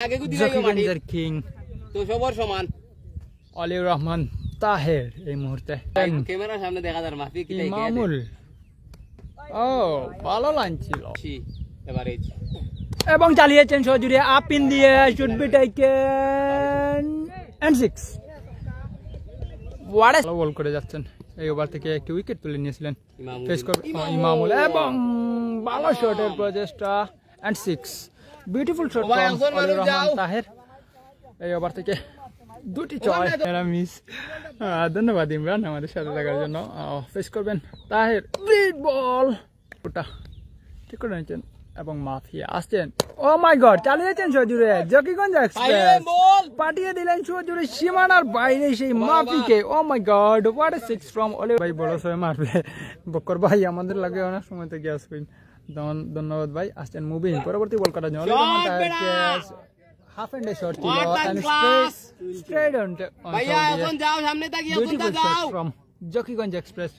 জকিগঞ্জের king তো সবার সমান অলিউর রহমান তাহের এই মুহূর্তে ক্যামেরার সামনে দেখা যার মাফি কি ইমামুল ও ভালো লাইন ছিল এভারেজ এবং চালিয়েছেন সজুরে আপ ইন দিয়ে শুড বি টেকেন এন্ড 6 ওয়াট বল করে যাচ্ছেন এই ওভার থেকে একটি উইকেট তুলে নিয়েছিলেন ফেস করবে ইমামুল এবং ভালো শটের প্রচেষ্টা and 6 beautiful shot Aliur Rahman Taher এই ওভার থেকে দুটি ছয় এরা মিস ধন্যবাদ ইমরান আমাদের সাথে থাকার জন্য ফেস করবেন তাহের গ্রেট বল ওটা ঠিক করে নিয়েছেন এবং মাফিয়া আসছেন ও মাই গড চালিয়েছেন সজুরে জকিগঞ্জ এক্সপ্রেস পাঠিয়ে দিলেন সজুরে সীমানার বাইরে সেই মাফিকে oh my god what a six from Ollie ভাই বড় সময় মারবে বকর ভাই আমাদের লাগে অনেক সময় থেকে আসবেন ধন্যবাদ ভাই আসছেন মুভিং পরবর্তী বল করার জন্য হাফ এন্ড শট ছিল এন্ড স্ট্রেট অন ভাইয়া এখন যাও সামনে তাকিয়ে এখন যাও ফ্রম জকিগঞ্জ এক্সপ্রেস